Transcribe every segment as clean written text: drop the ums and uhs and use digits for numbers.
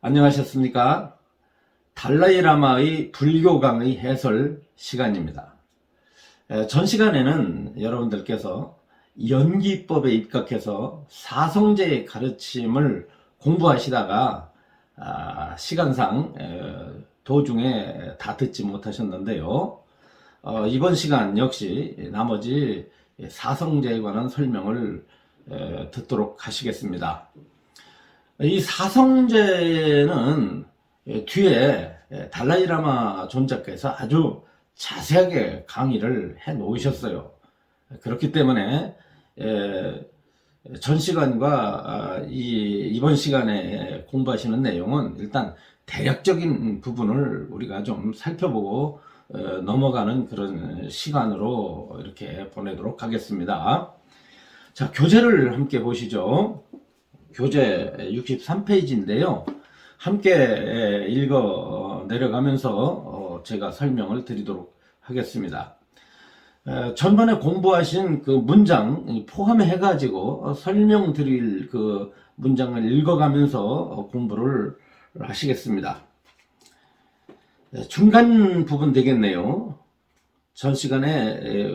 안녕하셨습니까? 달라이라마의 불교강의 해설 시간입니다. 전 시간에는 여러분들께서 연기법에 입각해서 사성제의 가르침을 공부하시다가 시간상 도중에 다 듣지 못하셨는데요. 이번 시간 역시 나머지 사성제에 관한 설명을 듣도록 하시겠습니다. 이 사성제는 뒤에 달라이라마 존자께서 아주 자세하게 강의를 해 놓으셨어요. 그렇기 때문에 전 시간과 이번 시간에 공부하시는 내용은 일단 대략적인 부분을 우리가 좀 살펴보고 넘어가는 그런 시간으로 이렇게 보내도록 하겠습니다. 자, 교재를 함께 보시죠. 교재 63페이지인데요. 함께 읽어 내려가면서 제가 설명을 드리도록 하겠습니다. 전번에 공부하신 그 문장 포함해 가지고 설명드릴 그 문장을 읽어가면서 공부를 하시겠습니다. 중간 부분 되겠네요. 전 시간에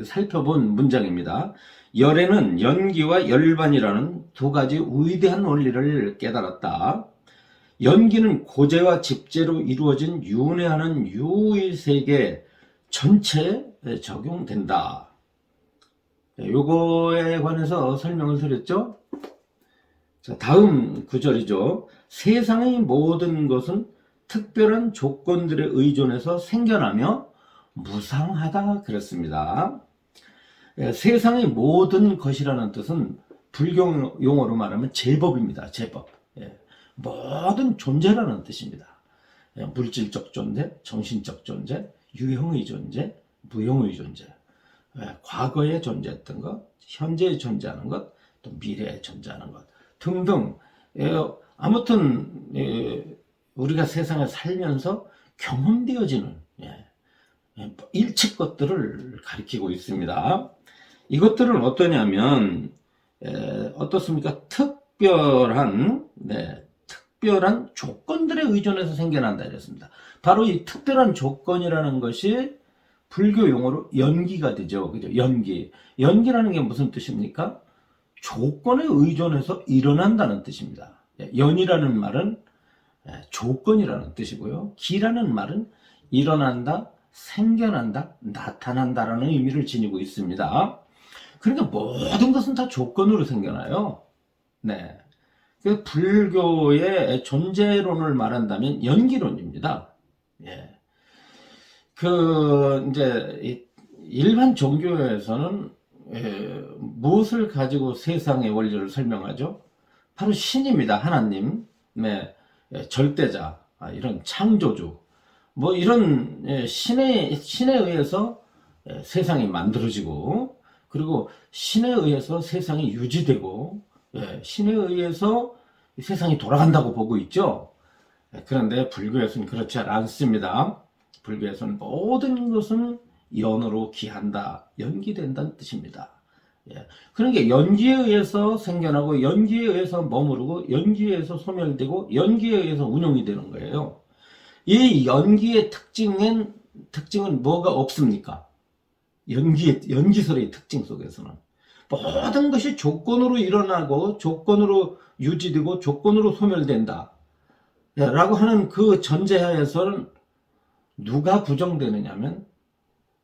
살펴본 문장입니다. 열에는 연기와 열반이라는 두 가지 위대한 원리를 깨달았다. 연기는 고재와 집재로 이루어진 윤회하는 유의세계 전체에 적용된다. 요거에 관해서 설명을 드렸죠. 자, 다음 구절이죠. 세상의 모든 것은 특별한 조건들에 의존해서 생겨나며 무상하다 그랬습니다. 세상의 모든 것이라는 뜻은 불교 용어로 말하면 제법입니다. 제법. 모든 존재라는 뜻입니다. 물질적 존재, 정신적 존재, 유형의 존재, 무형의 존재, 과거에 존재했던 것, 현재에 존재하는 것, 또 미래에 존재하는 것 등등. 아무튼 우리가 세상에 살면서 경험되어지는 일체 것들을 가리키고 있습니다. 이것들은 어떠냐면 어떻습니까? 특별한 조건들에 의존해서 생겨난다 이랬습니다. 바로 이 특별한 조건이라는 것이 불교 용어로 연기가 되죠. 그죠? 연기라는 게 무슨 뜻입니까? 조건에 의존해서 일어난다는 뜻입니다. 연이라는 말은 조건이라는 뜻이고요. 기라는 말은 일어난다, 생겨난다, 나타난다라는 의미를 지니고 있습니다. 그러니까 모든 것은 다 조건으로 생겨나요. 네. 그 불교의 존재론을 말한다면 연기론입니다. 이제 일반 종교에서는 무엇을 가지고 세상의 원리를 설명하죠? 바로 신입니다. 하나님, 절대자, 이런 창조주, 뭐 이런 신에 의해서 세상이 만들어지고, 그리고 신에 의해서 세상이 유지되고, 신에 의해서 세상이 돌아간다고 보고 있죠. 그런데 불교에서는 그렇지 않습니다. 불교에서는 모든 것은 연으로 기한다, 연기된다는 뜻입니다. 그러니까 연기에 의해서 생겨나고, 연기에 의해서 머무르고, 연기에 의해서 소멸되고, 연기에 의해서 운용이 되는 거예요. 이 연기의 특징은 뭐가 없습니까? 연기설의 특징 속에서는 모든 것이 조건으로 일어나고, 조건으로 유지되고, 조건으로 소멸된다 라고 하는 그 전제하에서는 누가 부정되느냐면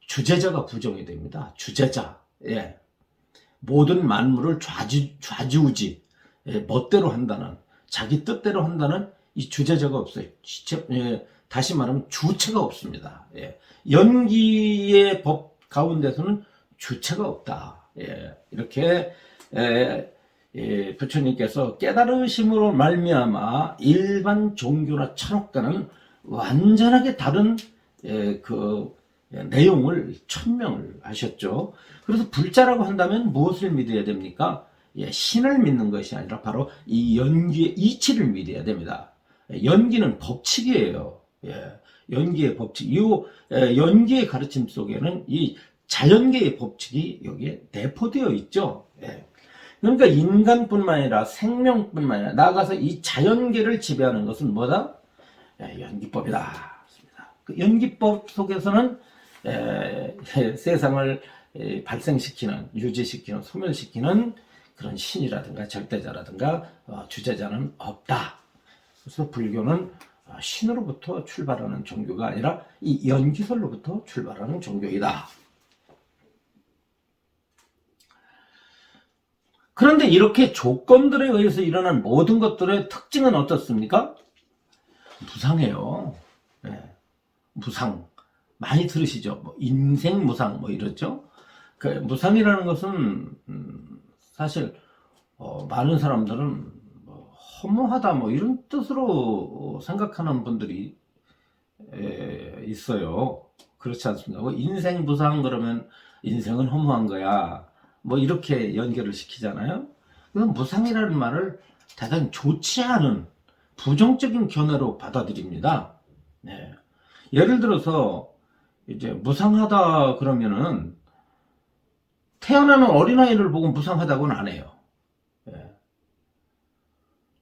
주재자가 부정이 됩니다. 주재자. 모든 만물을 좌지우지, 멋대로 한다는, 자기 뜻대로 한다는 이 주재자가 없어요. 다시 말하면 주체가 없습니다. 연기의 법 가운데서는 주체가 없다. 이렇게 부처님께서 깨달으심으로 말미암아 일반 종교나 철학과는 완전하게 다른 내용을 천명을 하셨죠. 그래서 불자라고 한다면 무엇을 믿어야 됩니까? 신을 믿는 것이 아니라 바로 이 연기의 이치를 믿어야 됩니다. 연기는 법칙이에요. 연기의 법칙. 이 연기의 가르침 속에는 이 자연계의 법칙이 여기에 내포되어 있죠. 그러니까 인간뿐만 아니라 생명뿐만 아니라 나아가서 이 자연계를 지배하는 것은 뭐다? 연기법이다. 그 연기법 속에서는 세상을 발생시키는, 유지시키는, 소멸시키는 그런 신이라든가 절대자라든가 주재자는 없다. 그래서 불교는 신으로부터 출발하는 종교가 아니라 이 연기설로부터 출발하는 종교이다. 그런데 이렇게 조건들에 의해서 일어난 모든 것들의 특징은 어떻습니까? 무상해요. 무상. 많이 들으시죠? 뭐 인생 무상 뭐 이러죠? 그 무상이라는 것은 사실 많은 사람들은 뭐 허무하다 뭐 이런 뜻으로 생각하는 분들이 있어요. 그렇지 않습니까? 뭐 인생 무상 그러면 인생은 허무한 거야. 뭐 이렇게 연결을 시키잖아요. 그래서 무상이라는 말을 대단히 좋지 않은 부정적인 견해로 받아들입니다. 네. 예를 들어서 이제 무상하다 그러면은 태어나는 어린아이를 보고 무상하다고는 안 해요. 예.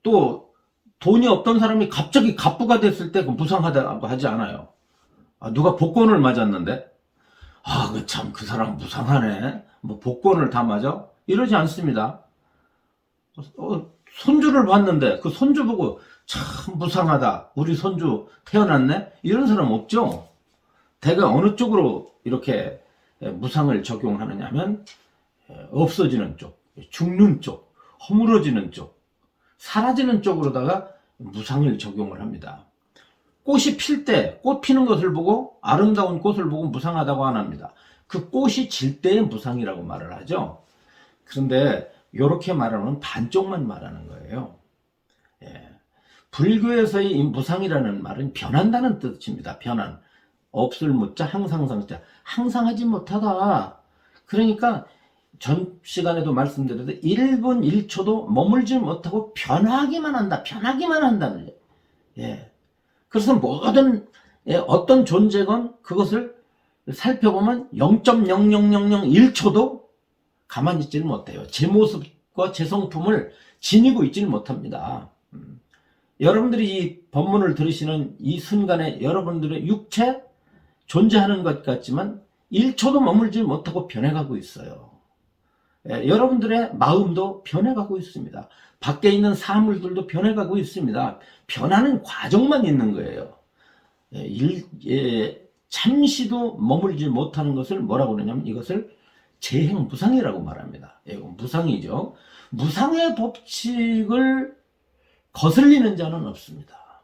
또 돈이 없던 사람이 갑자기 갑부가 됐을 때 무상하다고 하지 않아요. 누가 복권을 맞았는데 그 참 그 사람 무상하네. 뭐 복권을 다 맞아? 이러지 않습니다. 손주를 봤는데 그 손주 보고 참 무상하다. 우리 손주 태어났네? 이런 사람 없죠? 대가 어느 쪽으로 이렇게 무상을 적용하느냐면 없어지는 쪽, 죽는 쪽, 허물어지는 쪽, 사라지는 쪽으로다가 무상을 적용을 합니다. 꽃이 필 때, 꽃 피는 것을 보고 아름다운 꽃을 보고 무상하다고 안 합니다. 그 꽃이 질 때의 무상이라고 말을 하죠. 그런데 이렇게 말하면 반쪽만 말하는 거예요. 불교에서의 이 무상이라는 말은 변한다는 뜻입니다. 변한. 없을 무자 항상상자. 항상하지 못하다. 그러니까 전 시간에도 말씀드렸듯이 1분 1초도 머물지 못하고 변하기만 한다. 변하기만 한다는 거예요. 그래서 모든 어떤 존재건 그것을 살펴보면 0.00001초도 가만히 있지는 못해요. 제 모습과 제 성품을 지니고 있지는 못합니다. 여러분들이 이 법문을 들으시는 이 순간에 여러분들의 육체 존재하는 것 같지만 1초도 머물지 못하고 변해가고 있어요. 여러분들의 마음도 변해가고 있습니다. 밖에 있는 사물들도 변해가고 있습니다. 변하는 과정만 있는 거예요. 잠시도 머물지 못하는 것을 뭐라고 그러냐면 이것을 재행무상이라고 말합니다. 무상이죠. 무상의 법칙을 거슬리는 자는 없습니다.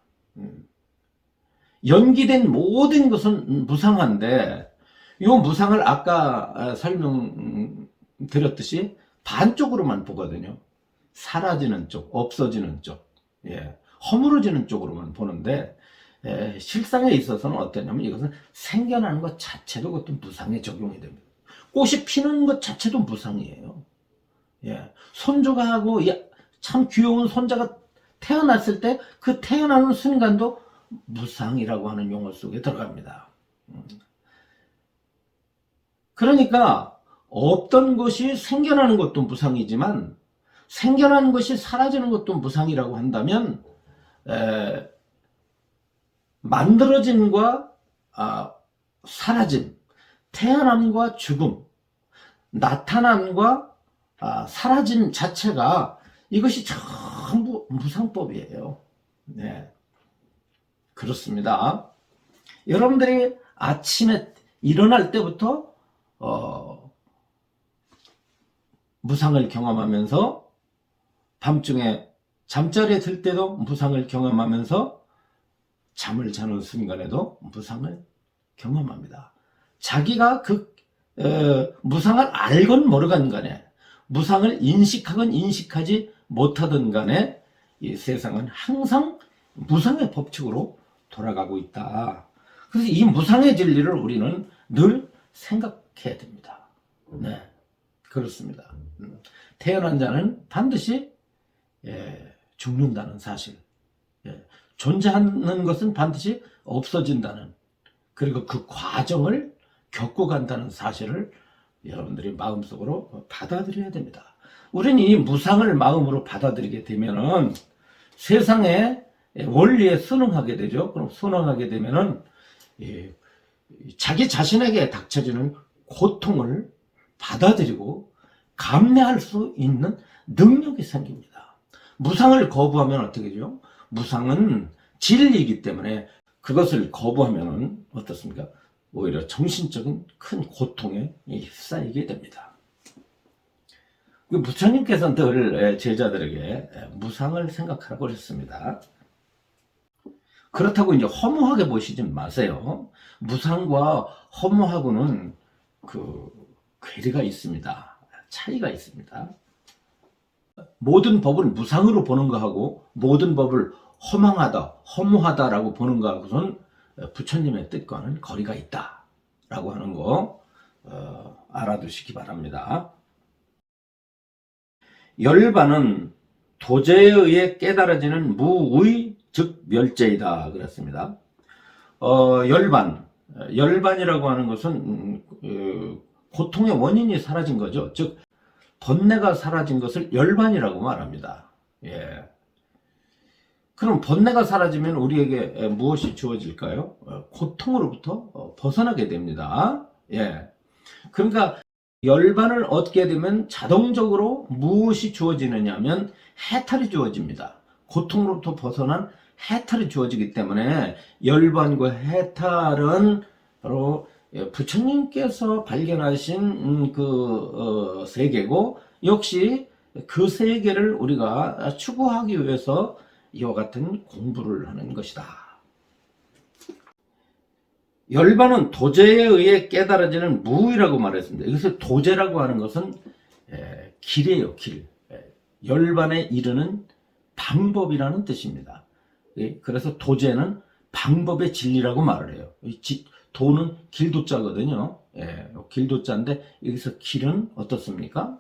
연기된 모든 것은 무상한데 이 무상을 아까 설명드렸듯이 반쪽으로만 보거든요. 사라지는 쪽, 없어지는 쪽, 허물어지는 쪽으로만 보는데 실상에 있어서는 어떠냐면 이것은 생겨나는 것 자체도 그것도 무상에 적용이 됩니다. 꽃이 피는 것 자체도 무상이에요. 손주가 하고 참 귀여운 손자가 태어났을 때 그 태어나는 순간도 무상이라고 하는 용어 속에 들어갑니다. 그러니까 없던 것이 생겨나는 것도 무상이지만 생겨나는 것이 사라지는 것도 무상이라고 한다면 만들어짐과 사라짐, 태어남과 죽음, 나타남과 사라짐 자체가 이것이 전부 무상법이에요. 그렇습니다. 여러분들이 아침에 일어날 때부터 무상을 경험하면서 밤중에 잠자리에 들 때도 무상을 경험하면서 잠을 자는 순간에도 무상을 경험합니다. 자기가 그 무상을 알건 모르건 간에 무상을 인식하건 인식하지 못하던 간에 이 세상은 항상 무상의 법칙으로 돌아가고 있다. 그래서 이 무상의 진리를 우리는 늘 생각해야 됩니다. 그렇습니다. 태어난 자는 반드시 죽는다는 사실, 존재하는 것은 반드시 없어진다는, 그리고 그 과정을 겪고 간다는 사실을 여러분들이 마음속으로 받아들여야 됩니다. 우리는 이 무상을 마음으로 받아들이게 되면은 세상의 원리에 순응하게 되죠. 그럼 순응하게 되면은 자기 자신에게 닥쳐지는 고통을 받아들이고 감내할 수 있는 능력이 생깁니다. 무상을 거부하면 어떻게 되죠? 무상은 진리이기 때문에 그것을 거부하면 어떻습니까? 오히려 정신적인 큰 고통에 휩싸이게 됩니다. 부처님께서는 늘 제자들에게 무상을 생각하라고 했습니다. 그렇다고 이제 허무하게 보시지 마세요. 무상과 허무하고는 괴리가 있습니다. 차이가 있습니다. 모든 법을 무상으로 보는 거하고 모든 법을 허망하다, 허무하다라고 보는 거하고는 부처님의 뜻과는 거리가 있다라고 하는 거 알아두시기 바랍니다. 열반은 도제에 의해 깨달아지는 무의 즉 멸제이다 그랬습니다. 열반이라고 하는 것은 고통의 원인이 사라진 거죠. 즉 번뇌가 사라진 것을 열반이라고 말합니다. 예. 그럼 번뇌가 사라지면 우리에게 무엇이 주어질까요? 고통으로부터 벗어나게 됩니다. 예. 그러니까 열반을 얻게 되면 자동적으로 무엇이 주어지느냐 하면 해탈이 주어집니다. 고통으로부터 벗어난 해탈이 주어지기 때문에 열반과 해탈은 바로 부처님께서 발견하신 세계고 역시 그 세계를 우리가 추구하기 위해서 이와 같은 공부를 하는 것이다. 열반은 도제에 의해 깨달아지는 무의라고 말했습니다. 여기서 도제라고 하는 것은 길이에요, 길. 열반에 이르는 방법이라는 뜻입니다. 그래서 도제는 방법의 진리라고 말을 해요. 도는 길도자거든요. 길도자인데 여기서 길은 어떻습니까?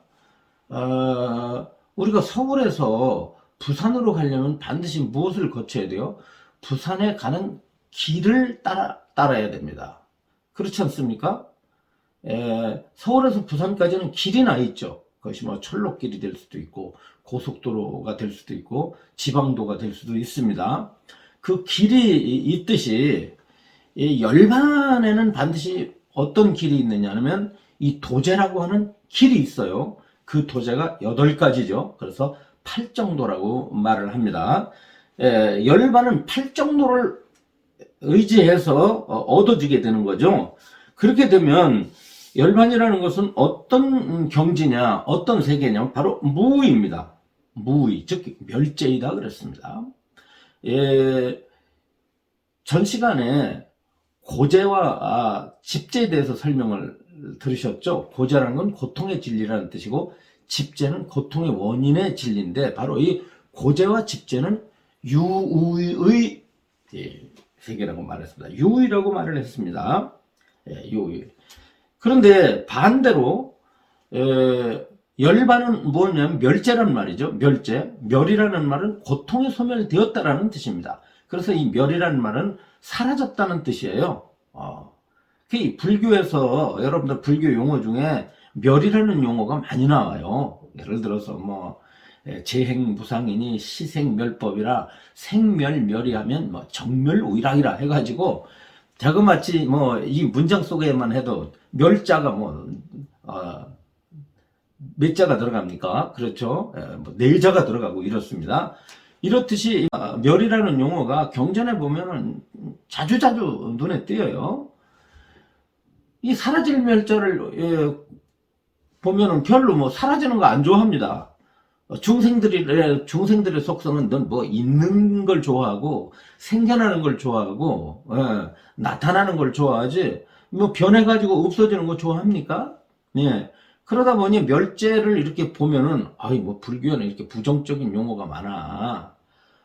우리가 서울에서 부산으로 가려면 반드시 무엇을 거쳐야 돼요? 부산에 가는 길을 따라야 됩니다. 그렇지 않습니까? 서울에서 부산까지는 길이 나 있죠. 그것이 뭐 철로길이 될 수도 있고 고속도로가 될 수도 있고 지방도가 될 수도 있습니다. 그 길이 있듯이 이 열반에는 반드시 어떤 길이 있느냐 하면 이 도제라고 하는 길이 있어요. 그 도제가 8가지죠. 그래서 팔정도라고 말을 합니다. 열반은 팔정도를 의지해서 얻어지게 되는 거죠. 그렇게 되면 열반이라는 것은 어떤 경지냐, 어떤 세계냐, 바로 무의입니다. 무의, 즉 멸제이다 그랬습니다. 전 시간에 고제와 집제에 대해서 설명을 들으셨죠? 고제라는 건 고통의 진리라는 뜻이고 집제는 고통의 원인의 진리인데 바로 이 고제와 집제는 유의의 세계라고 말했습니다. 유의라고 말을 했습니다. 유의. 그런데 반대로 열반은 뭐냐면 멸제라는 말이죠. 멸제. 멸이라는 말은 고통이 소멸되었다라는 뜻입니다. 그래서 이 멸이라는 말은 사라졌다는 뜻이에요. 불교에서 여러분들 불교 용어 중에 멸이라는 용어가 많이 나와요. 예를 들어서 뭐 재행무상이니 시생멸법이라 생멸멸이하면 뭐 정멸우일학이라 해가지고 자그마치 뭐 이 문장 속에만 해도 멸자가 몇 자가 들어갑니까? 그렇죠. 뭐 4자가 들어가고 이렇습니다. 이렇듯이 멸이라는 용어가 경전에 보면은 자주자주 눈에 띄어요. 이 사라질 멸자를 보면은 별로 뭐 사라지는 거 안 좋아합니다. 중생들의 속성은 넌 뭐 있는 걸 좋아하고 생겨나는 걸 좋아하고 나타나는 걸 좋아하지 뭐 변해가지고 없어지는 거 좋아합니까? 그러다 보니 멸제를 이렇게 보면은 뭐 불교에는 이렇게 부정적인 용어가 많아.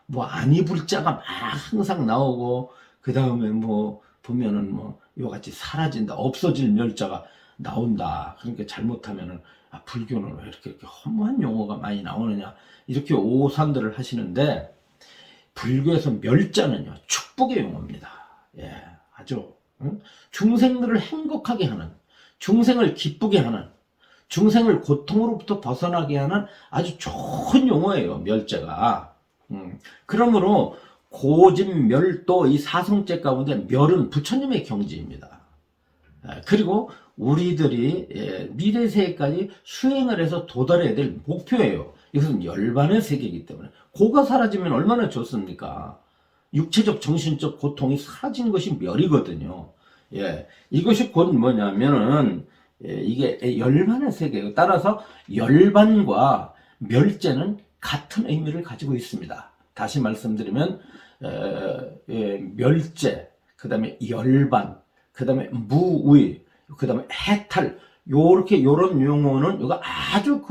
뭐 아니불자가 막 항상 나오고 그 다음에 뭐 보면은 뭐 이와 같이 사라진다, 없어질 멸자가 나온다. 그러니까 잘못하면은 불교는 왜 이렇게 허무한 용어가 많이 나오느냐 이렇게 오산들을 하시는데 불교에서 멸자는요 축복의 용어입니다. 아주 중생들을 행복하게 하는, 중생을 기쁘게 하는, 중생을 고통으로부터 벗어나게 하는 아주 좋은 용어예요, 멸제가. 그러므로 고진, 멸도 이 사성제 가운데 멸은 부처님의 경지입니다. 그리고 우리들이 미래 세계까지 수행을 해서 도달해야 될 목표예요. 이것은 열반의 세계이기 때문에 고가 사라지면 얼마나 좋습니까? 육체적 정신적 고통이 사라지는 것이 멸이거든요. 이것이 곧 뭐냐면은 이게 열반의 세계예요. 따라서 열반과 멸제는 같은 의미를 가지고 있습니다. 다시 말씀드리면 멸제, 그 다음에 열반, 그 다음에 무의, 그 다음에 해탈, 요렇게 요런 용어는 이거 아주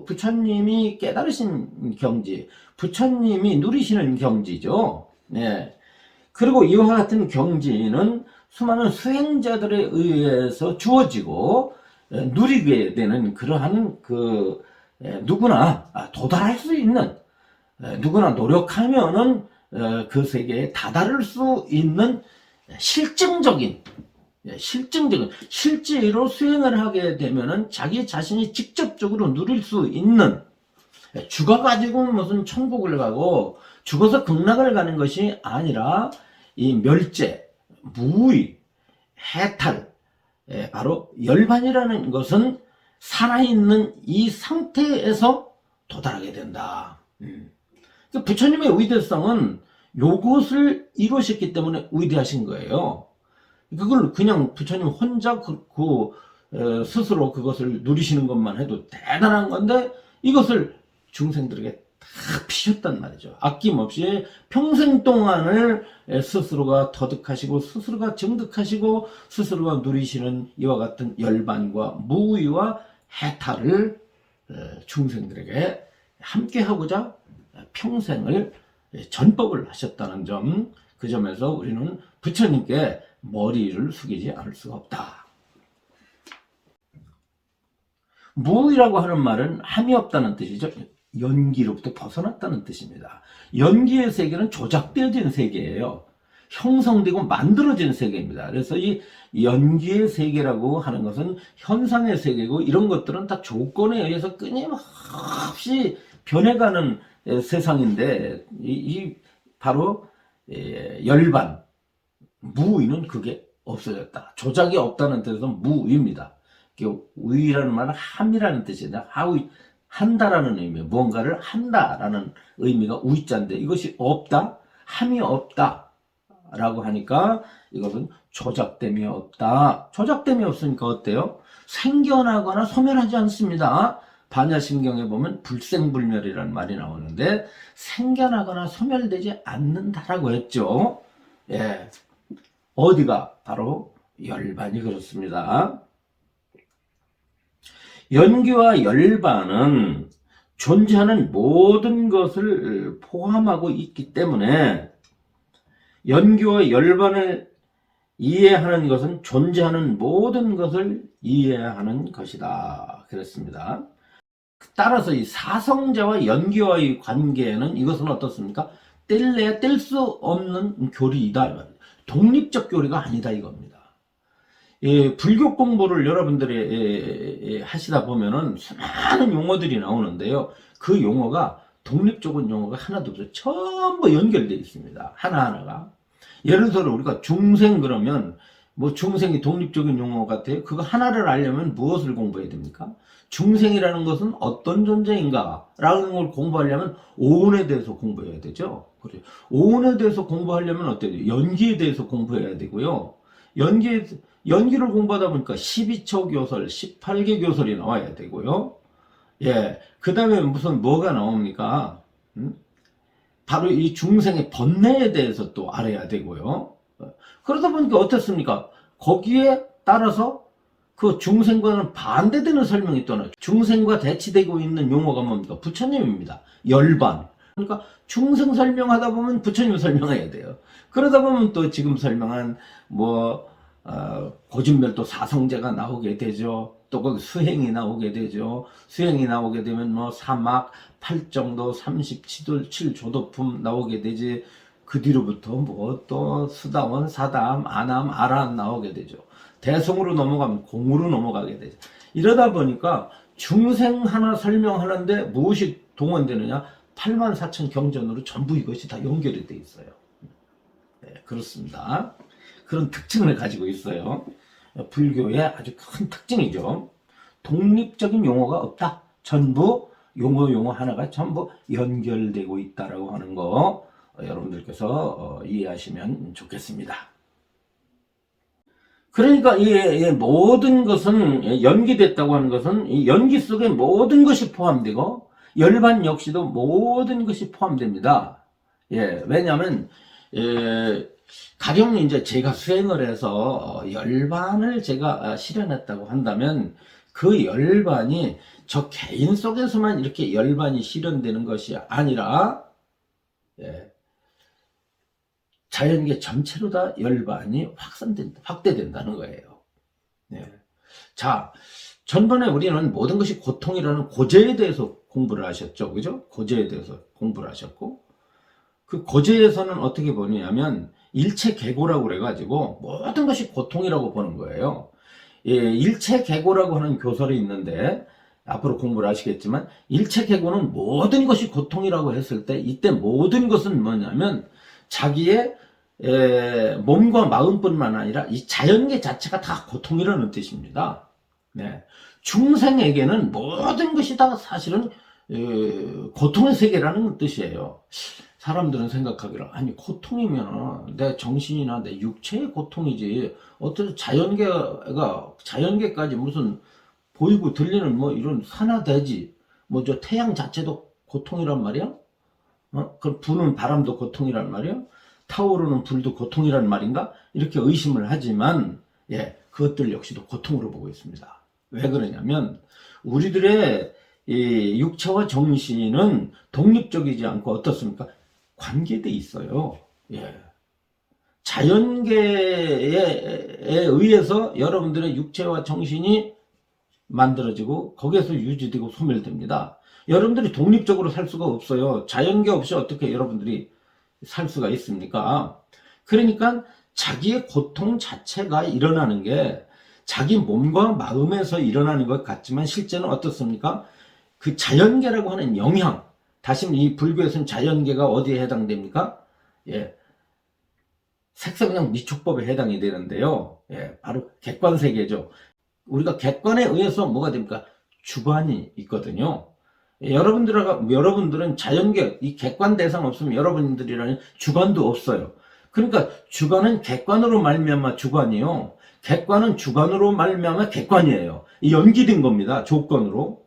부처님이 깨달으신 경지, 부처님이 누리시는 경지죠. 그리고 이와 같은 경지는 수많은 수행자들에 의해서 주어지고 누리게 되는 그러한 누구나 도달할 수 있는, 누구나 노력하면은 그 세계에 다다를 수 있는 실증적인 실제로 수행을 하게 되면은 자기 자신이 직접적으로 누릴 수 있는, 죽어가지고 무슨 천국을 가고 죽어서 극락을 가는 것이 아니라 이 멸제, 무의, 해탈, 바로 열반이라는 것은 살아있는 이 상태에서 도달하게 된다. 부처님의 위대성은 요것을 이루셨기 때문에 위대하신 거예요. 그걸 그냥 부처님 혼자 스스로 그것을 누리시는 것만 해도 대단한 건데, 이것을 중생들에게 다 피셨단 말이죠. 아낌없이 평생 동안을 스스로가 터득하시고 스스로가 정득하시고 스스로가 누리시는 이와 같은 열반과 무의와 해탈을 중생들에게 함께 하고자 평생을 전법을 하셨다는 점, 그 점에서 우리는 부처님께 머리를 숙이지 않을 수가 없다. 무이라고 하는 말은 함이 없다는 뜻이죠. 연기로부터 벗어났다는 뜻입니다. 연기의 세계는 조작되어진 세계예요. 형성되고 만들어진 세계입니다. 그래서 이 연기의 세계라고 하는 것은 현상의 세계고, 이런 것들은 다 조건에 의해서 끊임없이 변해가는 세상인데, 바로 열반, 무의는 그게 없어졌다. 조작이 없다는 뜻에서 무의입니다. 의라는 말은 함이라는 뜻이냐, 한다라는 의미, 무언가를 한다라는 의미가 우자인데, 이것이 없다, 함이 없다 라고 하니까 이것은 조작됨이 없다. 조작됨이 없으니까 어때요? 생겨나거나 소멸하지 않습니다. 반야심경에 보면 불생불멸이라는 말이 나오는데, 생겨나거나 소멸되지 않는다라고 했죠. 어디가? 바로 열반이 그렇습니다. 연기와 열반은 존재하는 모든 것을 포함하고 있기 때문에, 연기와 열반을 이해하는 것은 존재하는 모든 것을 이해하는 것이다. 그랬습니다. 따라서 이 사성제와 연기와의 관계는 이것은 어떻습니까? 뗄래야 뗄 수 없는 교리이다. 독립적 교리가 아니다 이겁니다. 불교 공부를 여러분들이 하시다 보면은 수많은 용어들이 나오는데요. 그 용어가 독립적인 용어가 하나도 없어요. 전부 연결되어 있습니다. 하나하나가. 예를 들어 우리가 중생 그러면 뭐 중생이 독립적인 용어 같아요. 그거 하나를 알려면 무엇을 공부해야 됩니까? 중생이라는 것은 어떤 존재인가 라는 걸 공부하려면 오온에 대해서 공부해야 되죠. 그래요. 오온에 대해서 공부하려면 어때요? 연기에 대해서 공부해야 되고요. 연기를 공부하다 보니까 12초 교설, 18개 교설이 나와야 되고요. 그 다음에 뭐가 나옵니까? 바로 이 중생의 번뇌에 대해서 또 알아야 되고요. 그러다 보니까 어떻습니까? 거기에 따라서 그 중생과는 반대되는 설명이 또 나와요. 중생과 대치되고 있는 용어가 뭡니까? 부처님입니다. 열반. 그러니까 중생 설명하다 보면 부처님 설명해야 돼요. 그러다 보면 또 지금 설명한 고진멸도 사성제가 나오게 되죠. 또 거기 수행이 나오게 되죠. 수행이 나오게 되면 사막, 팔정도, 37조도품 나오게 되지. 그 뒤로부터 또 수다원, 사담, 아남, 아람 나오게 되죠. 대성으로 넘어가면 공으로 넘어가게 되죠. 이러다 보니까 중생 하나 설명하는데 무엇이 동원되느냐? 84,000 경전으로 전부 이것이 다 연결이 돼 있어요. 네, 그렇습니다. 그런 특징을 가지고 있어요. 불교의 아주 큰 특징이죠. 독립적인 용어가 없다. 전부 용어 하나가 전부 연결되고 있다라고 하는 거 여러분들께서 이해하시면 좋겠습니다. 그러니까 이 모든 것은 연기됐다고 하는 것은 이 연기 속에 모든 것이 포함되고 열반 역시도 모든 것이 포함됩니다. 예, 왜냐하면 가령 이제 제가 수행을 해서 열반을 제가 실현했다고 한다면 그 열반이 저 개인 속에서만 이렇게 열반이 실현되는 것이 아니라 자연계 전체로 다 열반이 확대된다는 거예요. 자, 전번에 우리는 모든 것이 고통이라는 고제에 대해서 공부를 하셨죠. 그죠? 고제에 대해서 공부를 하셨고, 그 고제에서는 어떻게 보냐면, 일체계고라고 그래가지고, 모든 것이 고통이라고 보는 거예요. 일체계고라고 하는 교설이 있는데, 앞으로 공부를 하시겠지만, 일체계고는 모든 것이 고통이라고 했을 때, 이때 모든 것은 뭐냐면, 자기의 몸과 마음뿐만 아니라 이 자연계 자체가 다 고통이라는 뜻입니다. 네. 중생에게는 모든 것이 다 사실은 고통의 세계라는 뜻이에요. 사람들은 생각하기를 아니 고통이면 내 정신이나 내 육체의 고통이지 어떻게 자연계까지 무슨 보이고 들리는 뭐 이런 산화대지 뭐 저 태양 자체도 고통이란 말이야? 그럼 부는 바람도 고통이란 말이야? 타오르는 불도 고통이란 말인가? 이렇게 의심을 하지만 그것들 역시도 고통으로 보고 있습니다. 왜 그러냐면 우리들의 이 육체와 정신은 독립적이지 않고 어떻습니까? 관계돼 있어요. 자연계에 의해서 여러분들의 육체와 정신이 만들어지고 거기에서 유지되고 소멸됩니다. 여러분들이 독립적으로 살 수가 없어요. 자연계 없이 어떻게 여러분들이 살 수가 있습니까? 그러니까 자기의 고통 자체가 일어나는 게 자기 몸과 마음에서 일어나는 것 같지만 실제는 어떻습니까? 그 자연계라고 하는 영향, 다시 이 불교에서는 자연계가 어디에 해당됩니까? 색성량 미촉법에 해당이 되는데요. 바로 객관세계죠. 우리가 객관에 의해서 뭐가 됩니까? 주관이 있거든요. 여러분들은 자연계, 이 객관 대상 없으면 여러분들이라는 주관도 없어요. 그러니까 주관은 객관으로 말미암아 주관이요. 객관은 주관으로 말미암아 객관이에요. 연기된 겁니다. 조건으로.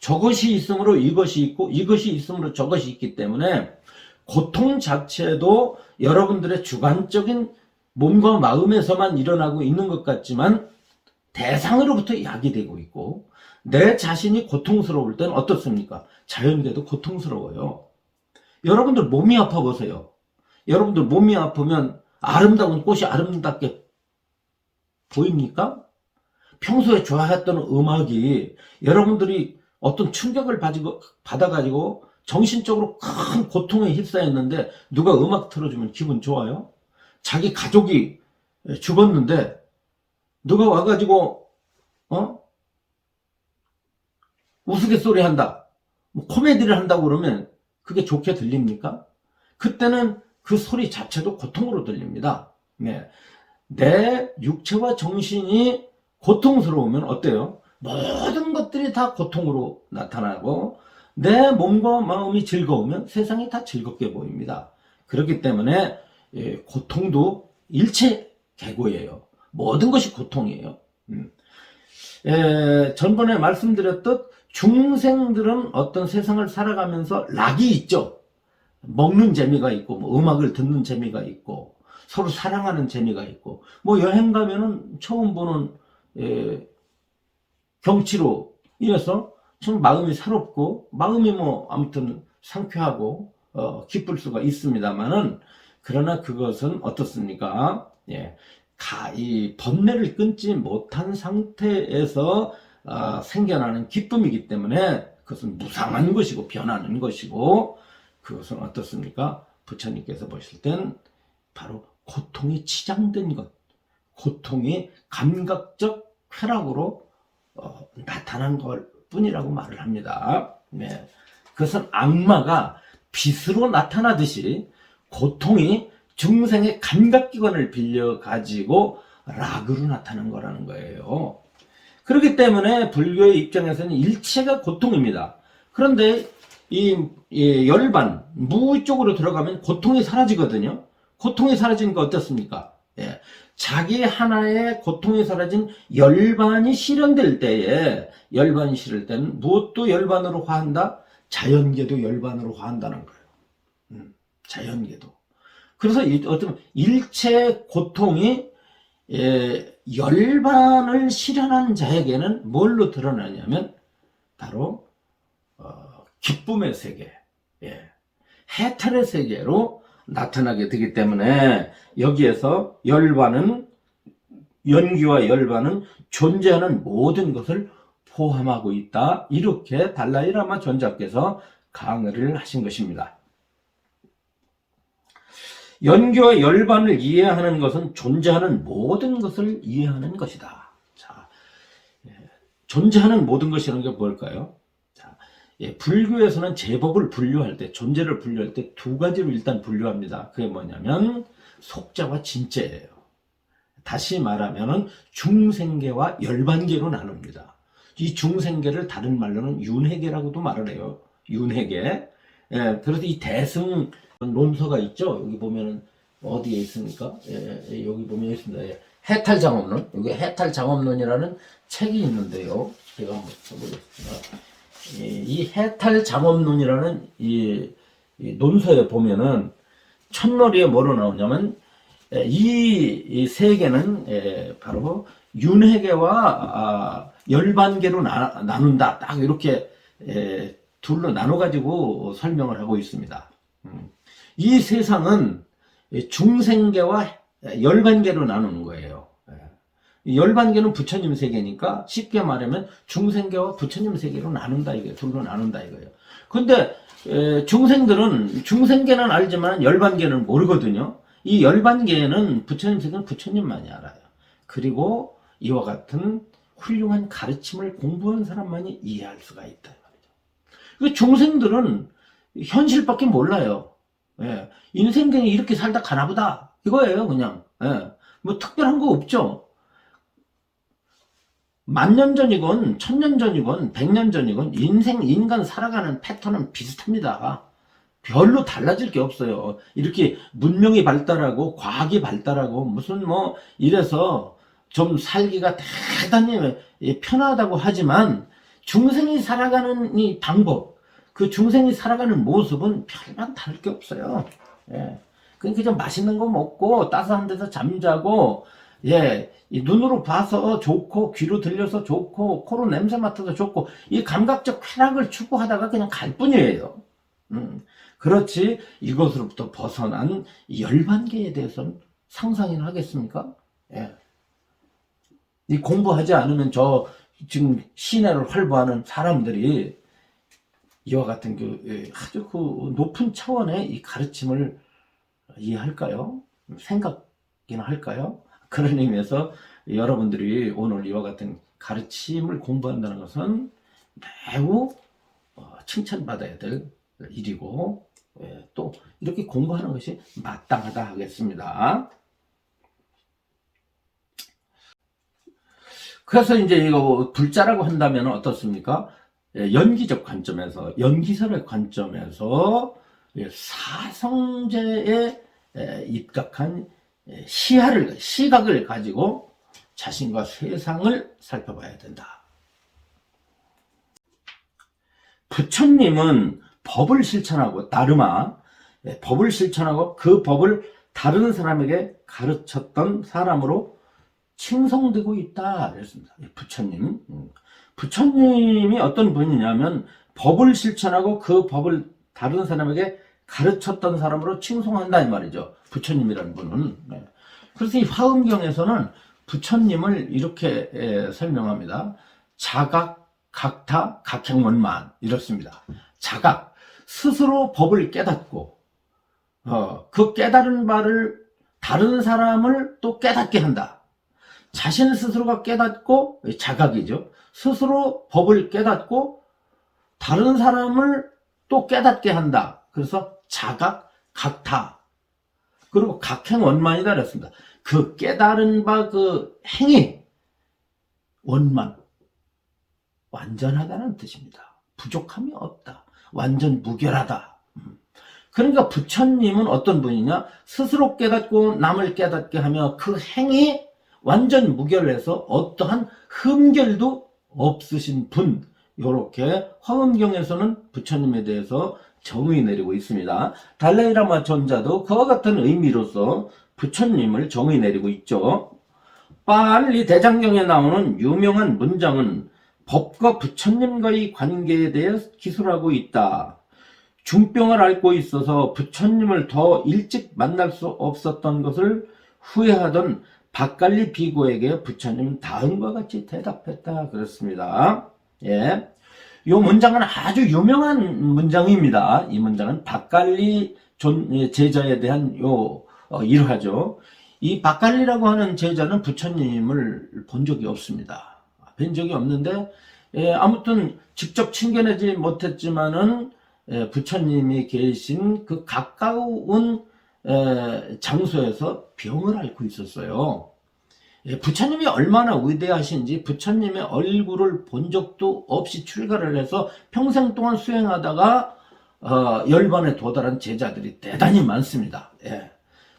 저것이 있으므로 이것이 있고 이것이 있으므로 저것이 있기 때문에 고통 자체도 여러분들의 주관적인 몸과 마음에서만 일어나고 있는 것 같지만 대상으로부터 야기되고 있고 내 자신이 고통스러울 때는 어떻습니까? 자연계도 고통스러워요. 여러분들 몸이 아파 보세요. 여러분들 몸이 아프면 아름다운 꽃이 아름답게 보입니까? 평소에 좋아했던 음악이 여러분들이 어떤 충격을 받아가지고 정신적으로 큰 고통에 휩싸였는데 누가 음악 틀어주면 기분 좋아요? 자기 가족이 죽었는데 누가 와가지고 우스갯소리 한다, 뭐 코미디를 한다고 그러면 그게 좋게 들립니까? 그때는 그 소리 자체도 고통으로 들립니다. 내 육체와 정신이 고통스러우면 어때요? 모든 것들이 다 고통으로 나타나고 내 몸과 마음이 즐거우면 세상이 다 즐겁게 보입니다. 그렇기 때문에 고통도 일체 계고예요. 모든 것이 고통이에요. 전번에 말씀드렸듯 중생들은 어떤 세상을 살아가면서 락이 있죠. 먹는 재미가 있고 뭐 음악을 듣는 재미가 있고 서로 사랑하는 재미가 있고 뭐 여행 가면은 처음 보는 경치로 인해서 참 마음이 새롭고 마음이 뭐 아무튼 상쾌하고 기쁠 수가 있습니다만은 그러나 그것은 어떻습니까? 이 번뇌를 끊지 못한 상태에서 생겨나는 기쁨이기 때문에 그것은 무상한 것이고 변하는 것이고 그것은 어떻습니까? 부처님께서 보실 땐 바로 고통이 치장된 것, 고통이 감각적 쾌락으로 나타난 걸 뿐이라고 말을 합니다. 네. 그것은 악마가 빛으로 나타나듯이 고통이 중생의 감각기관을 빌려 가지고 락으로 나타난 거라는 거예요. 그렇기 때문에 불교의 입장에서는 일체가 고통입니다. 그런데 이 열반, 무 쪽으로 들어가면 고통이 사라지거든요. 고통이 사라지니까 어떻습니까? 예. 자기 하나의 고통이 사라진 열반이 실현될 때에, 열반이 실현될 때는 무엇도 열반으로 화한다? 자연계도 열반으로 화한다는 거예요. 자연계도. 그래서 어떤 일체 고통이 열반을 실현한 자에게는 뭘로 드러나냐면 바로 기쁨의 세계, 해탈의 세계로 나타나게 되기 때문에 여기에서 열반은, 연기와 열반은 존재하는 모든 것을 포함하고 있다. 이렇게 달라이라마 존자께서 강의를 하신 것입니다. 연기와 열반을 이해하는 것은 존재하는 모든 것을 이해하는 것이다. 자, 존재하는 모든 것이라는 게 뭘까요? 자, 불교에서는 제법을 분류할 때, 존재를 분류할 때 두 가지로 일단 분류합니다. 그게 뭐냐면 속자와 진재예요. 다시 말하면은 중생계와 열반계로 나눕니다. 이 중생계를 다른 말로는 윤회계라고도 말을 해요. 윤회계. 그래서 이 대승 논서가 있죠. 여기 보면은 어디에 있습니까? 여기 보면 있습니다. 해탈장업론. 여기 해탈장업론이라는 책이 있는데요. 제가 한번 써보겠습니다. 이 해탈장업론이라는 이 논서에 보면은 첫머리에 뭐로 나오냐면 이 세계는 바로 윤회계와 열반계로 나눈다. 딱 이렇게 둘로 나눠가지고 설명을 하고 있습니다. 이 세상은 중생계와 열반계로 나누는 거예요. 열반계는 부처님 세계니까 쉽게 말하면 중생계와 부처님 세계로 나눈다 이거예요. 둘로 나눈다 이거예요. 근데 중생들은 중생계는 알지만 열반계는 모르거든요. 이 열반계는 부처님 세계는 부처님만이 알아요. 그리고 이와 같은 훌륭한 가르침을 공부한 사람만이 이해할 수가 있다 말이죠. 중생들은 현실밖에 몰라요. 인생경이 이렇게 살다 가나보다 이거예요. 그냥 뭐 특별한 거 없죠. 만년 전이건 천년 전이건 백년 전이건 인간 살아가는 패턴은 비슷합니다. 별로 달라질 게 없어요. 이렇게 문명이 발달하고 과학이 발달하고 무슨 뭐 이래서 좀 살기가 대단히 편하다고 하지만 중생이 살아가는 이 방법, 그 중생이 살아가는 모습은 별반 다를 게 없어요. 그러니까 좀 맛있는 거 먹고 따스한 데서 잠자고 이 눈으로 봐서 좋고 귀로 들려서 좋고 코로 냄새 맡아서 좋고 이 감각적 쾌락을 추구하다가 그냥 갈 뿐이에요. 그렇지 이것으로부터 벗어난 열반계에 대해서는 상상이나 하겠습니까? 이 공부하지 않으면 저 지금 시내를 활보하는 사람들이 이와 같은 아주 그 높은 차원의 이 가르침을 이해할까요? 생각이나 할까요? 그런 의미에서 여러분들이 오늘 이와 같은 가르침을 공부한다는 것은 매우 칭찬받아야 될 일이고 또 이렇게 공부하는 것이 마땅하다 하겠습니다. 그래서 이제 이거 불자라고 한다면 어떻습니까? 연기적 관점에서, 연기설의 관점에서 사성제에 입각한 시각을 가지고 자신과 세상을 살펴봐야 된다. 부처님은 법을 실천하고 다르마, 법을 실천하고 그 법을 다른 사람에게 가르쳤던 사람으로 칭송되고 있다 그랬습니다. 부처님. 부처님이 어떤 분이냐면 법을 실천하고 그 법을 다른 사람에게 가르쳤던 사람으로 칭송한다 이 말이죠. 부처님이라는 분은. 그래서 이 화엄경에서는 부처님을 이렇게 설명합니다. 자각, 각타, 각행원만 이렇습니다. 자각, 스스로 법을 깨닫고 그 깨달은 바를 다른 사람을 또 깨닫게 한다. 자신 스스로가 깨닫고 자각이죠. 스스로 법을 깨닫고 다른 사람을 또 깨닫게 한다. 그래서 자각, 각타, 그리고 각행 원만이다 그랬습니다. 그 깨달은 바 그 행위, 원만, 완전하다는 뜻입니다. 부족함이 없다. 완전 무결하다. 그러니까 부처님은 어떤 분이냐? 스스로 깨닫고 남을 깨닫게 하며 그 행위 완전 무결해서 어떠한 흠결도 없으신 분. 이렇게 화엄경에서는 부처님에 대해서 정의 내리고 있습니다. 달라이라마 전자도 그와 같은 의미로서 부처님을 정의 내리고 있죠. 빨리 대장경에 나오는 유명한 문장은 법과 부처님과의 관계에 대해 기술하고 있다. 중병을 앓고 있어서 부처님을 더 일찍 만날 수 없었던 것을 후회하던 박갈리 비구에게 부처님은 다음과 같이 대답했다. 그렇습니다. 예. 이 문장은 아주 유명한 문장입니다. 이 문장은 박갈리 제자에 대한 일화죠. 이 박갈리라고 하는 제자는 부처님을 본 적이 없습니다. 본 적이 없는데, 아무튼 직접 친견하지 못했지만은 부처님이 계신 그 가까운 장소에서 병을 앓고 있었어요. 부처님이 얼마나 위대하신지 부처님의 얼굴을 본 적도 없이 출가를 해서 평생 동안 수행하다가 열반에 도달한 제자들이 대단히 많습니다.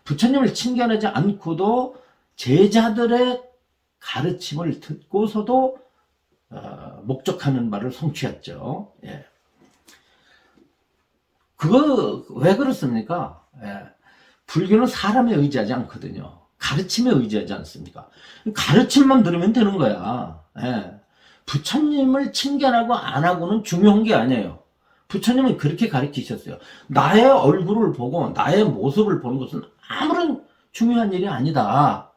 부처님을 친견하지 않고도 제자들의 가르침을 듣고서도 목적하는 바를 성취했죠. 그거 왜 그렇습니까? 불교는 사람에 의지하지 않거든요. 가르침에 의지하지 않습니까? 가르침만 들으면 되는 거야. 부처님을 친견하고 안 하고는 중요한 게 아니에요. 부처님은 그렇게 가르치셨어요. 나의 얼굴을 보고 나의 모습을 보는 것은 아무런 중요한 일이 아니다.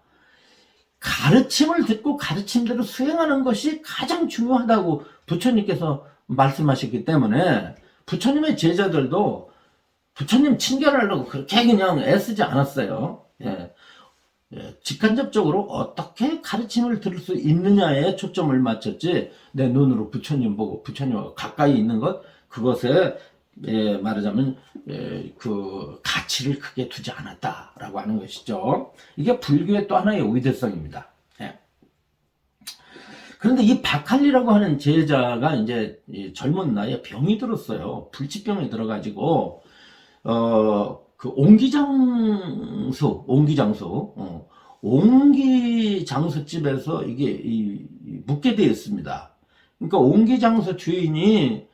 가르침을 듣고 가르침대로 수행하는 것이 가장 중요하다고 부처님께서 말씀하셨기 때문에 부처님의 제자들도 부처님 친견하려고 그렇게 그냥 애쓰지 않았어요. 직간접적으로 어떻게 가르침을 들을 수 있느냐에 초점을 맞췄지, 내 눈으로 부처님 보고 부처님과 가까이 있는 것, 그것에 말하자면 그 가치를 크게 두지 않았다라고 하는 것이죠. 이게 불교의 또 하나의 위대성입니다. 그런데 이 박할리라고 하는 제자가 이제 젊은 나이에 병이 들었어요. 불치병이 들어가지고 그 옹기장수집에서 이게 묵게 되었습니다. 그러니까 옹기장수 주인이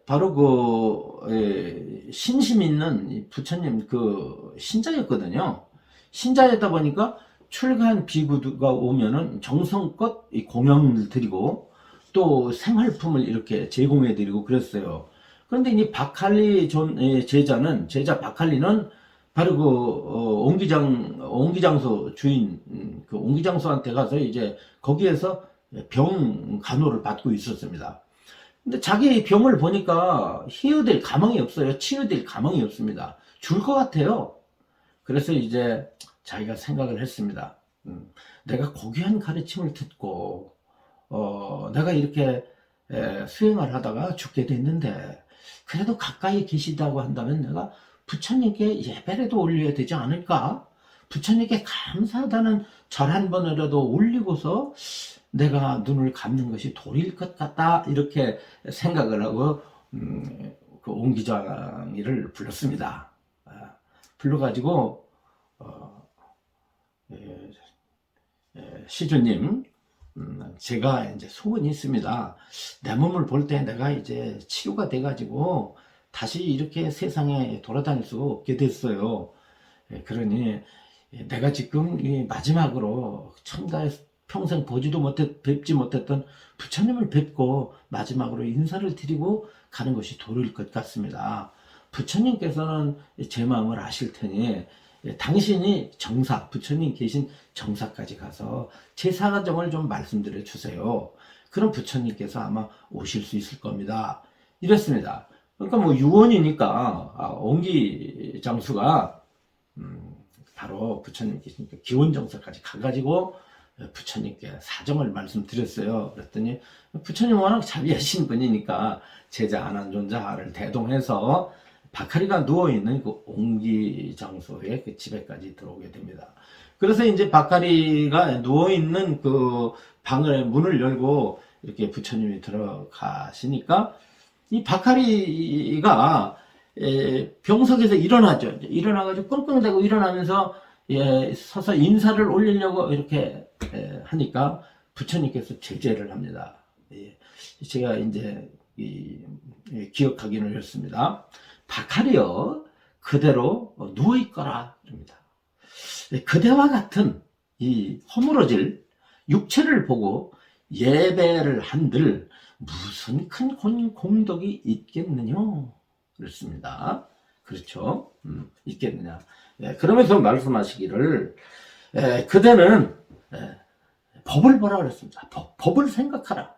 바로 그 신심 있는 부처님 그 신자였거든요. 신자였다 보니까 출가한 비구가 오면은 정성껏 공양을 드리고 또 생활품을 이렇게 제공해 드리고 그랬어요. 그런데 이 박할리 제자 박할리는 바로 그 옹기장소 주인 그 옹기장소한테 가서 이제 거기에서 병 간호를 받고 있었습니다. 근데 자기 병을 보니까 희어될 가망이 없어요. 치유될 가망이 없습니다. 죽을 것 같아요. 그래서 이제 자기가 생각을 했습니다. 내가 고귀한 가르침을 듣고 내가 이렇게 수행을 하다가 죽게 됐는데 그래도 가까이 계시다고 한다면 내가 부처님께 예배라도 올려야 되지 않을까? 부처님께 감사하다는 절 한 번이라도 올리고서 내가 눈을 감는 것이 도리일 것 같다, 이렇게 생각을 하고 그 옹기장이를 불렀습니다. 불러가지고 시주님, 제가 이제 소원이 있습니다. 내 몸을 볼 때 내가 이제 치유가 돼가지고 다시 이렇게 세상에 돌아다닐 수 없게 됐어요. 그러니 내가 지금 마지막으로 천가에 평생 뵙지 못했던 부처님을 뵙고 마지막으로 인사를 드리고 가는 것이 도리일 것 같습니다. 부처님께서는 제 마음을 아실 테니 당신이 부처님 계신 정사까지 가서 제 사정을 좀 말씀드려 주세요. 그럼 부처님께서 아마 오실 수 있을 겁니다. 이랬습니다. 그러니까 뭐 유언이니까 옹기장수가 바로 부처님 계시니까 기원정사까지 가가지고 부처님께 사정을 말씀드렸어요. 그랬더니 부처님 워낙 자비하신 분이니까 제자 안한존자를 대동해서 박하리가 누워있는 그 옹기 장소에 그 집에까지 들어오게 됩니다. 그래서 이제 박하리가 누워있는 그 방을 문을 열고 이렇게 부처님이 들어가시니까 이 박하리가 병석에서 일어나죠. 일어나가지고 끙끙대고 일어나면서 서서 인사를 올리려고 이렇게 하니까 부처님께서 제재를 합니다. 제가 이제 기억하기는 이렇습니다. 박하리여 그대로 누워있거라 합니다. 그대와 같은 이 허물어질 육체를 보고 예배를 한들 무슨 큰 공덕이 있겠느냐 그렇습니다. 그렇죠. 있겠느냐. 그러면서 말씀하시기를 그대는 법을 보라 그랬습니다. 법을 생각하라.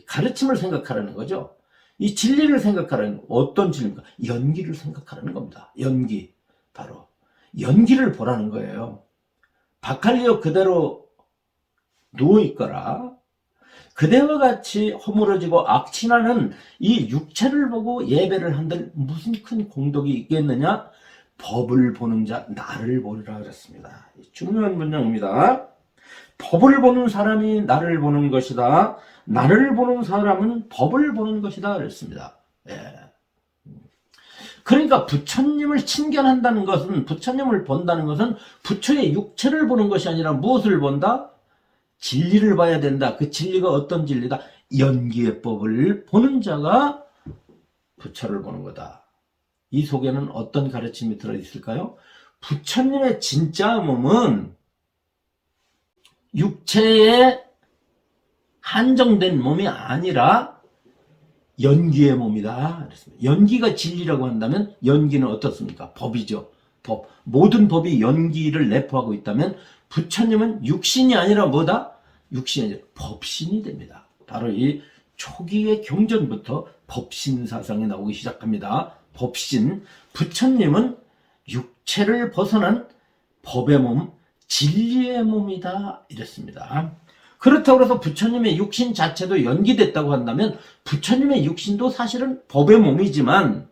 가르침을 생각하라는 거죠. 이 진리를 생각하라는 어떤 진리입니까? 연기를 생각하라는 겁니다. 연기. 바로 연기를 보라는 거예요. 박할리여 그대로 누워있거라. 그대와 같이 허물어지고 악취나는 이 육체를 보고 예배를 한들 무슨 큰 공덕이 있겠느냐? 법을 보는 자 나를 보리라 그랬습니다. 중요한 문장입니다. 법을 보는 사람이 나를 보는 것이다. 나를 보는 사람은 법을 보는 것이다 그랬습니다. 그러니까 부처님을 친견한다는 것은, 부처님을 본다는 것은 부처의 육체를 보는 것이 아니라 무엇을 본다? 진리를 봐야 된다. 그 진리가 어떤 진리다? 연기의 법을 보는 자가 부처를 보는 거다. 이 속에는 어떤 가르침이 들어있을까요? 부처님의 진짜 몸은 육체에 한정된 몸이 아니라 연기의 몸이다. 연기가 진리라고 한다면 연기는 어떻습니까? 법이죠. 법. 모든 법이 연기를 내포하고 있다면 부처님은 육신이 아니라 뭐다? 육신이 아니라 법신이 됩니다. 바로 이 초기의 경전부터 법신 사상이 나오기 시작합니다. 법신. 부처님은 육체를 벗어난 법의 몸, 진리의 몸이다. 이랬습니다. 그렇다고 해서 부처님의 육신 자체도 연기됐다고 한다면 부처님의 육신도 사실은 법의 몸이지만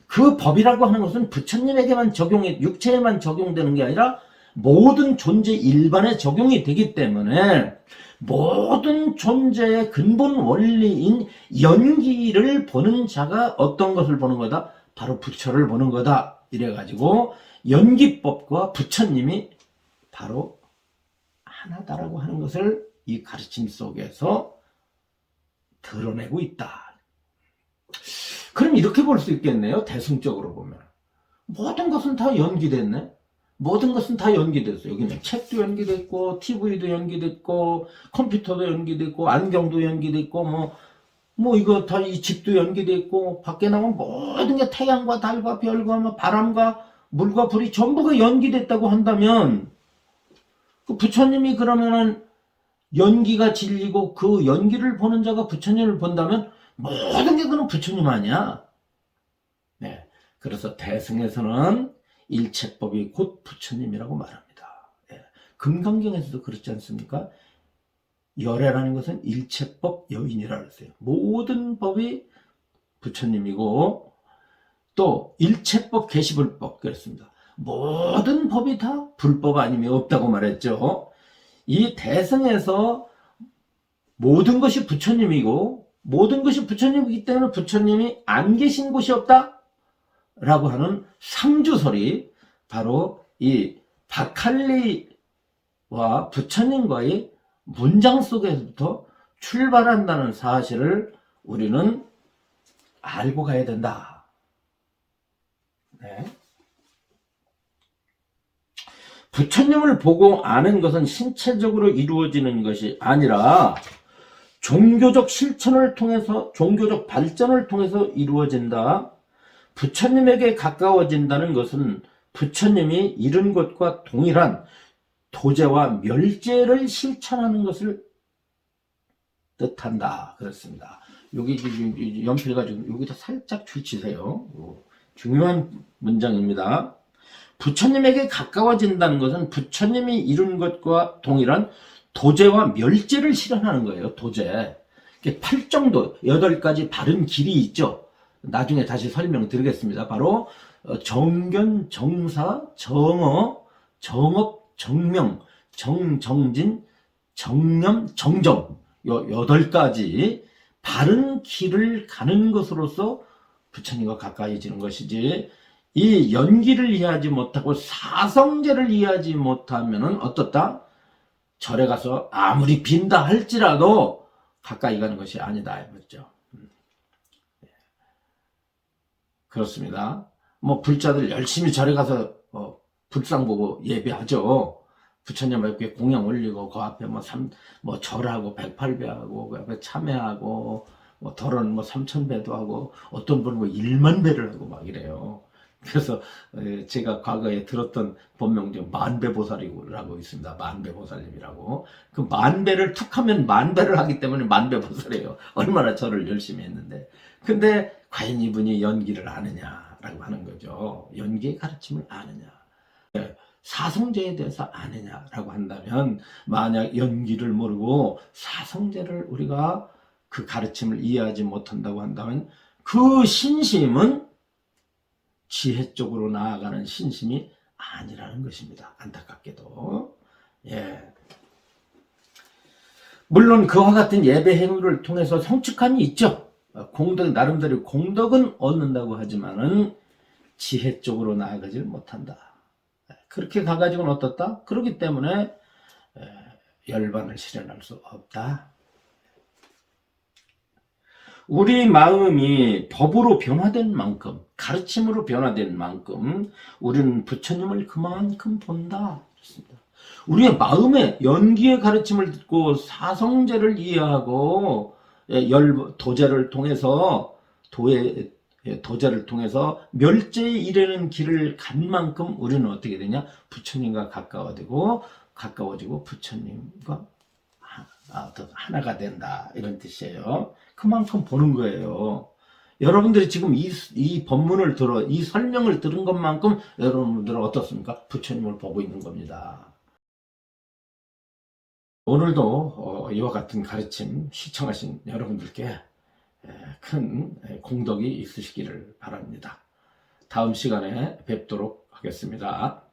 그 법이라고 하는 것은 부처님에게만 육체에만 적용되는 게 아니라 모든 존재 일반에 적용이 되기 때문에 모든 존재의 근본 원리인 연기를 보는 자가 어떤 것을 보는 거다? 바로 부처를 보는 거다. 이래가지고 연기법과 부처님이 바로 하나다라고 하는 것을 이 가르침 속에서 드러내고 있다. 그럼 이렇게 볼 수 있겠네요. 대승적으로 보면. 모든 것은 다 연기됐네. 모든 것은 다 연기됐어요. 여기는 책도 연기됐고, TV도 연기됐고, 컴퓨터도 연기됐고, 안경도 연기됐고, 이거 다 이 집도 연기됐고, 밖에 나오면 모든 게 태양과 달과 별과 바람과 물과 불이 전부가 연기됐다고 한다면, 그 부처님이 그러면은 연기가 진리고 그 연기를 보는 자가 부처님을 본다면 모든 게 그는 부처님 아니야. 네. 그래서 대승에서는 일체법이 곧 부처님이라고 말합니다. 네. 금강경에서도 그렇지 않습니까? 열애라는 것은 일체법 여인이라 그랬어요. 모든 법이 부처님이고 또 일체법 계시불법 그랬습니다. 모든 법이 다 불법 아님이 없다고 말했죠. 이 대승에서 모든 것이 부처님이고 모든 것이 부처님이기 때문에 부처님이 안 계신 곳이 없다 라고 하는 상주설이 바로 이 박할리와 부처님과의 문장 속에서부터 출발한다는 사실을 우리는 알고 가야 된다. 네. 부처님을 보고 아는 것은 신체적으로 이루어지는 것이 아니라 종교적 실천을 통해서, 종교적 발전을 통해서 이루어진다. 부처님에게 가까워진다는 것은 부처님이 이룬 것과 동일한 도제와 멸제를 실천하는 것을 뜻한다. 그렇습니다. 여기 연필 가지고 여기다 살짝 줄치세요. 중요한 문장입니다. 부처님에게 가까워진다는 것은 부처님이 이룬 것과 동일한 도제와 멸제를 실현하는 거예요. 도제. 팔정도 8가지 바른 길이 있죠. 나중에 다시 설명드리겠습니다. 바로 정견, 정사, 정어, 정업, 정명, 정정진, 정념, 정정, 요 8가지 바른 길을 가는 것으로서 부처님과 가까이지는 것이지, 이 연기를 이해하지 못하고 사성제를 이해하지 못하면은 어떻다? 절에 가서 아무리 빈다 할지라도 가까이 가는 것이 아니다 이거죠. 그렇습니다. 뭐 불자들 열심히 절에 가서 불상 보고 예배하죠. 부처님 앞에 공양 올리고 그 앞에 뭐 절하고 108배하고 그 앞에 참회하고 뭐 덜은 뭐 3000배도 하고 어떤 분은 뭐 100,000배를 하고 막 이래요. 그래서 제가 과거에 들었던 본명 중 만배보살이라고 있습니다. 만배보살님이라고. 그 만배를 툭 하면 만배를 하기 때문에 만배보살이에요. 얼마나 절을 열심히 했는데. 근데 과연 이분이 연기를 아느냐라고 하는 거죠. 연기의 가르침을 아느냐. 사성제에 대해서 아느냐라고 한다면, 만약 연기를 모르고 사성제를 우리가 그 가르침을 이해하지 못한다고 한다면 그 신심은 지혜 쪽으로 나아가는 신심이 아니라는 것입니다. 안타깝게도. 예. 물론 그와 같은 예배 행위를 통해서 성취감이 있죠. 공덕, 나름대로 공덕은 얻는다고 하지만은 지혜 쪽으로 나아가질 못한다. 그렇게 가가지고는 어떻다? 그렇기 때문에 열반을 실현할 수 없다. 우리 마음이 법으로 변화된 만큼, 가르침으로 변화된 만큼 우리는 부처님을 그만큼 본다. 그렇습니다. 우리의 마음에 연기의 가르침을 듣고 사성제를 이해하고 도제를 통해서 도제를 통해서 멸제에 이르는 길을 간 만큼 우리는 어떻게 되냐? 부처님과 가까워지고 부처님과 하나가 된다, 이런 뜻이에요. 그만큼 보는 거예요. 여러분들이 지금 이 법문을 이 설명을 들은 것만큼 여러분들은 어떻습니까? 부처님을 보고 있는 겁니다. 오늘도 이와 같은 가르침 시청하신 여러분들께 큰 공덕이 있으시기를 바랍니다. 다음 시간에 뵙도록 하겠습니다.